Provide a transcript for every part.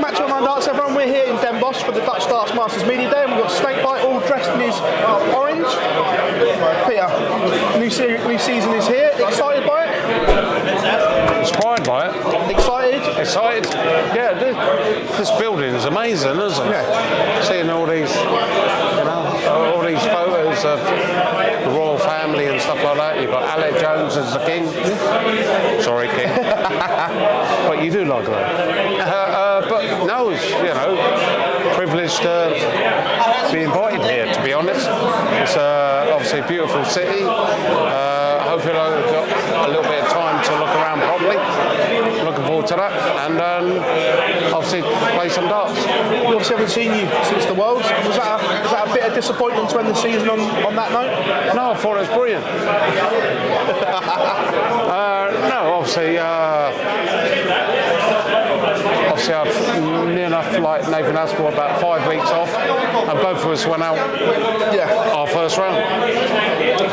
Welcome back to Online Darts, everyone. We're here in Den Bosch for the Dutch Darts Masters Media Day, and we've got Snakebite all dressed in his orange. Peter, new season is here. Excited by it? Inspired by it. Excited? Excited? Yeah, this building is amazing, isn't it? Yeah. Seeing all these, all these photos of the royal family and stuff like that. You've got Alec Jones as the king. Sorry, king. But you do like that. But no, it's, privileged to be invited here, to be honest. It's obviously a beautiful city. Hopefully I've got a little bit of time to look around properly. Looking forward to that. And obviously play some darts. We obviously haven't seen you since the Worlds. Was that a bit of disappointment to end the season on that note? No, I thought it was brilliant. No, obviously I've near enough like Nathan Aspel about 5 weeks off, and both of us went out our first round.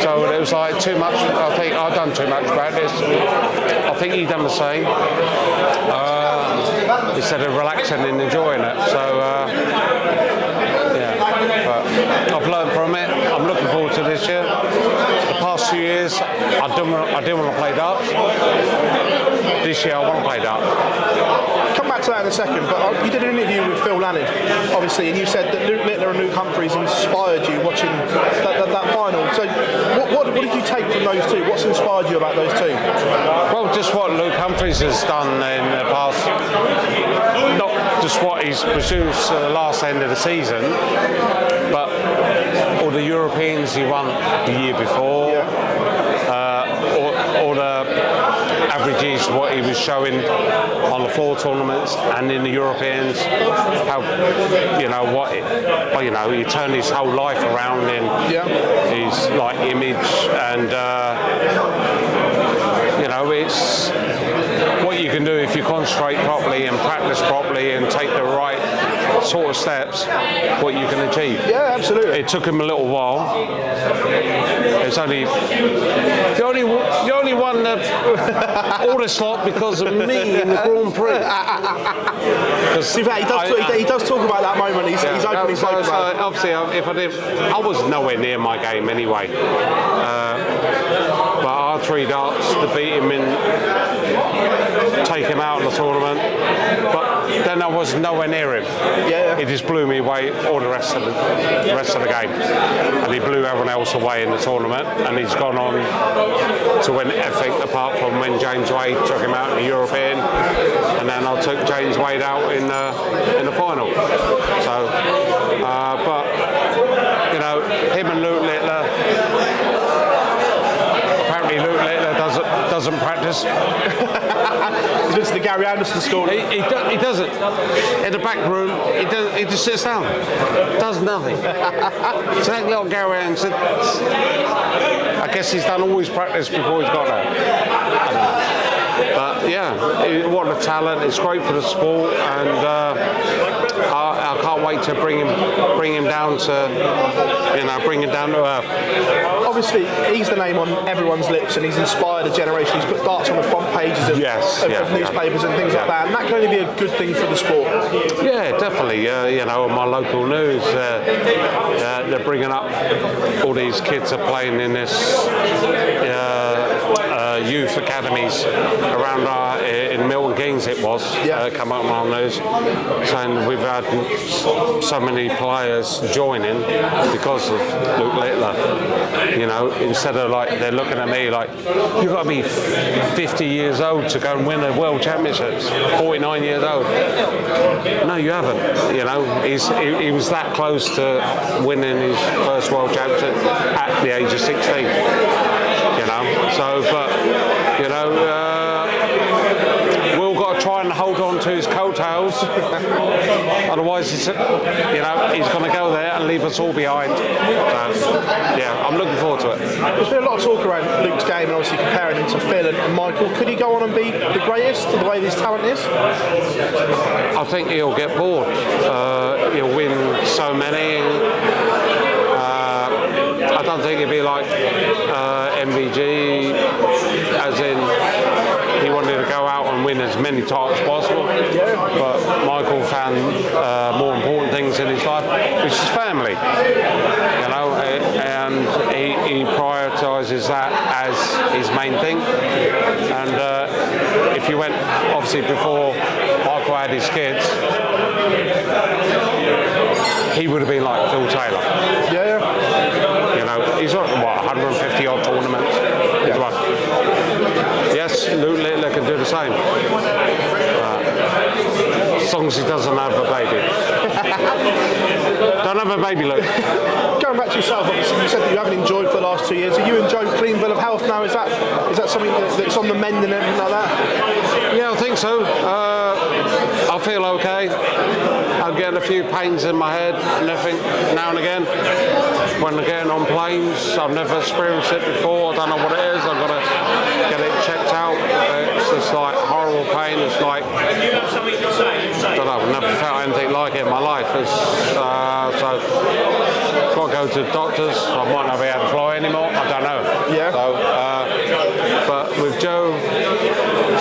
So it was like too much. I think I've done too much practice. I think he done the same. Instead of relaxing and enjoying it. So but I've learned from it. I'm looking forward to this year. The past 2 years, I didn't want to play darts. This year, I want to play darts. Come back to that in a second, but you did an interview with Phil Lannard, obviously, and you said that Luke Littler and Luke Humphries inspired you watching that final. So what did you take from those two? What's inspired you about those two? Well, just what Luke Humphries has done in the past, not just what he's produced at the last end of the season, but all the Europeans he won the year before, all the averages, what he was showing on the floor tournaments and in the Europeans, how he turned his whole life around in his like image, and it's what you can do if you concentrate properly and practice properly and take the right sort of steps, what you can achieve. Yeah, absolutely. It took him a little while. It's only the only one that all this lot because of me in the Grand Prix. He does talk about that moment. He's openly spoken about it. Obviously, if I was nowhere near my game anyway. But our 3 darts to beat him in, take him out of the tournament. But then I was nowhere near him. Yeah. He just blew me away all the rest of the game, and he blew everyone else away in the tournament. And he's gone on to win everything apart from when James Wade took him out in the European, and then I took James Wade out in the final. So, but him and Luke Littler. Apparently, Luke Littler doesn't practice. He's listening to Gary Anderson school. He doesn't. In the back room, he just sits down. Does nothing. So that little Gary Anderson, I guess he's done all his practice before he's got there. But what a talent. It's great for the sport, and I can't wait to bring him down to earth. Obviously, he's the name on everyone's lips, and he's inspired a generation. He's put darts on the front pages of newspapers and things like that, and that can only be a good thing for the sport. Yeah, definitely. On my local news, they're bringing up all these kids are playing in this youth academies around in Milton Keynes. It was come up on our news, saying we've had so many players joining because of Luke Littler. Instead of like they're looking at me like you've got to be 50 years old to go and win a world championships. 49 years old. No, you haven't. He was that close to winning his first world championship at the age of 16. So, but we've all got to try and hold on to his coattails. Otherwise, he's going to go there and leave us all behind. So, I'm looking forward to it. There's been a lot of talk around Luke's game, and obviously comparing him to Phil and Michael. Could he go on and be the greatest, the way his talent is? I think he'll get bored. He'll win so many. I don't think it'd be like MVG, as in he wanted to go out and win as many titles as possible. Yeah. But Michael found more important things in his life, which is family. You know, and he prioritises that as his main thing. And if you went, obviously, before Michael had his kids, he would have been like Phil Taylor. Yeah. You know, he's got, 150 odd tournaments. Yeah. Yes, Luke Littler can do the same. As long as he doesn't have a baby. Don't have a baby, Luke. Going back to yourself, obviously, you said that you haven't enjoyed for the last 2 years. Are you enjoying clean bill of health now? Is that something that's on the mend and everything like that? Yeah, I think so. I feel okay. I'm getting a few pains in my head and everything now and again. When I'm getting on planes, I've never experienced it before. I don't know what it is. I've got to get it checked out. It's just like horrible pain. It's like, I don't know, I've never felt anything like it in my life. So I've got to go to the doctors. I might not be able to fly anymore. I don't know. Yeah. So, but with Joe,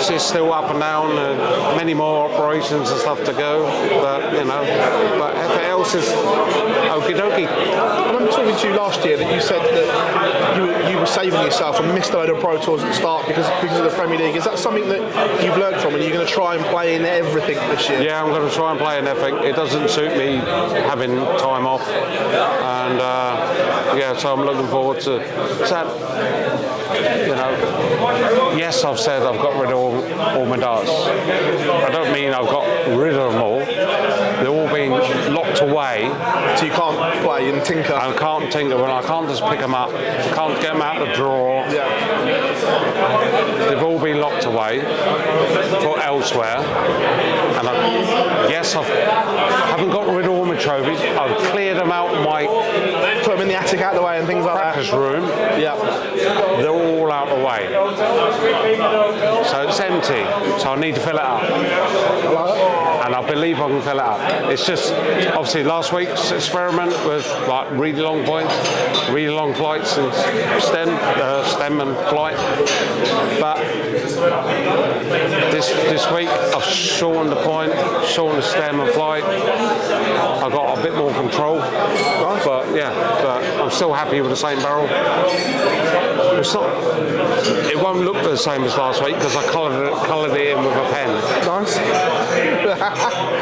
she's still up and down, and many more operations and stuff to go. But you know, but everything else is okie dokie. I remember talking to you last year that you said that you were saving yourself and missed a load of Pro Tours at the start because of the Premier League. Is that something that you've learned from, and you're going to try and play in everything this year? Yeah, I'm going to try and play in everything. It doesn't suit me having time off, and yeah, so I'm looking forward to that. You know, yes, I've said I've got rid of all my darts. I don't mean I've got rid of them all. They're all being locked away. So you can't play and tinker? I can't tinker when I can't just pick them up. Can't get them out of the drawer. Yeah. They've all been locked away, put elsewhere. And yes, I haven't got rid of all my trophies. I've cleared them out my... Put them in the attic out of the way and things like practice room. Yeah. They're all out of the way. So it's empty. So I need to fill it up. And I believe I can fill it up. It's just, obviously, last week's experiment was like really long points, really long flights and stem and flight. But this week I've shortened the point, shortened the stem and flight. I've got a bit more control. But yeah, but I'm still happy with the same barrel. It won't look the same as last week because I coloured it in with a pen. Nice.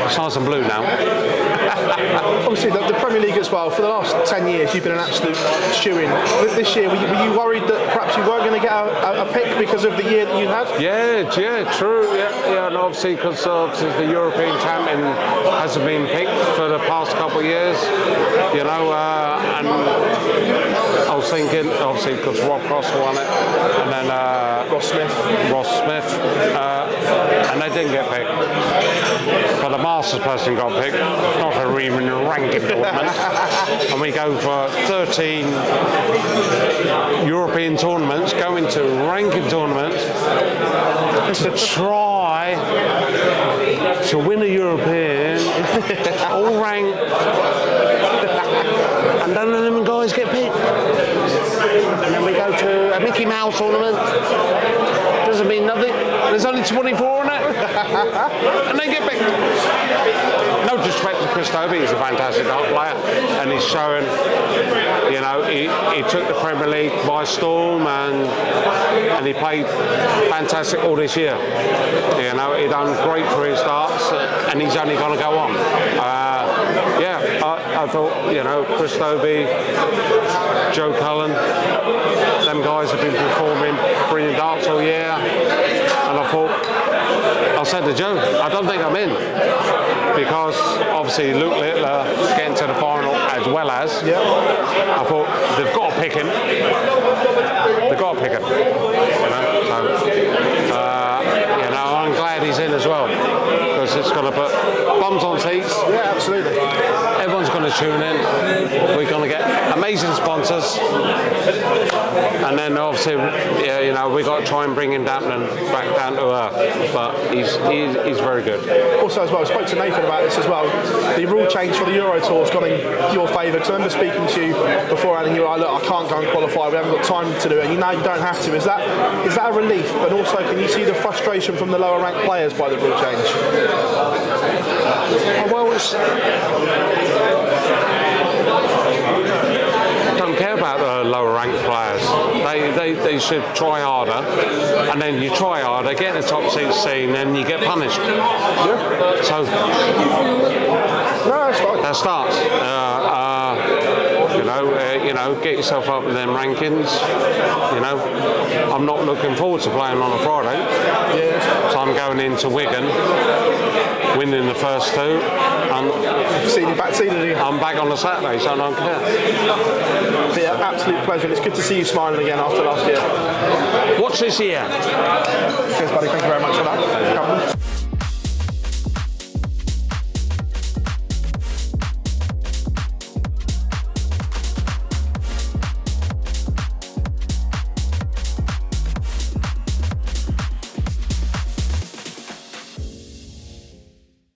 It's nice and blue now. Obviously, the Premier League as well, for the last 10 years, you've been an absolute shoo-in. This year, were you worried that perhaps you weren't going to get a pick because of the year that you had? Yeah, true. Yeah, and obviously, because the European champion hasn't been picked for the past couple of years, you know, and I was thinking, obviously, because Rob Cross won it, and then Ross Smith, and they didn't get picked. But the Masters person got picked, not a even ranking tournament. And we go for 13 European tournaments, go into ranking tournaments to try to win a European, all ranked, and none of them guys get picked. And then we go to a Mickey Mouse tournament, doesn't mean nothing, there's only 24 in it, and they get picked. No disrespect to Chris Dobie, he's a fantastic dart player, and he's showing, you know, he took the Premier League by storm, and he played fantastic all this year. You know, he done great for his darts, and he's only going to go on. I thought, you know, Chris Dobie, Joe Cullen, them guys have been performing brilliant darts all year, and I thought, I said to Joe, I don't think I'm in, because obviously Luke Littler is getting to the final as well as. Yeah. I thought they've got to pick him. They've got to pick him. You know, so, you know, I'm glad he's in as well, because because it's going to put bums on seats. Yeah, absolutely. Everyone's going to tune in. We're going to get amazing sponsors, and then obviously, yeah, you know, we got to try and bring him back down to earth. But he's very good. Also, as well, I spoke to Nathan about this as well. The rule change for the Euro Tour has gone in your favour. Because I remember speaking to you beforehand, and you were like, "Look, I can't go and qualify. We haven't got time to do it." And you know you don't have to. Is that a relief? But also, can you see the frustration from the lower ranked players by the rule change? Well, I don't care about the lower ranked players. They should try harder, and then you try harder, get in the top 16, and you get punished. Yeah. So No, that's fine. that starts. You know, get yourself up in them rankings. You know, I'm not looking forward to playing on a Friday. Yeah. So I'm going into Wigan, winning the first two. Seen you back, I'm back on the Saturday, so I don't care. Yeah, absolute pleasure. It's good to see you smiling again after last year. Watch this year. Cheers, buddy. Thank you very much for that.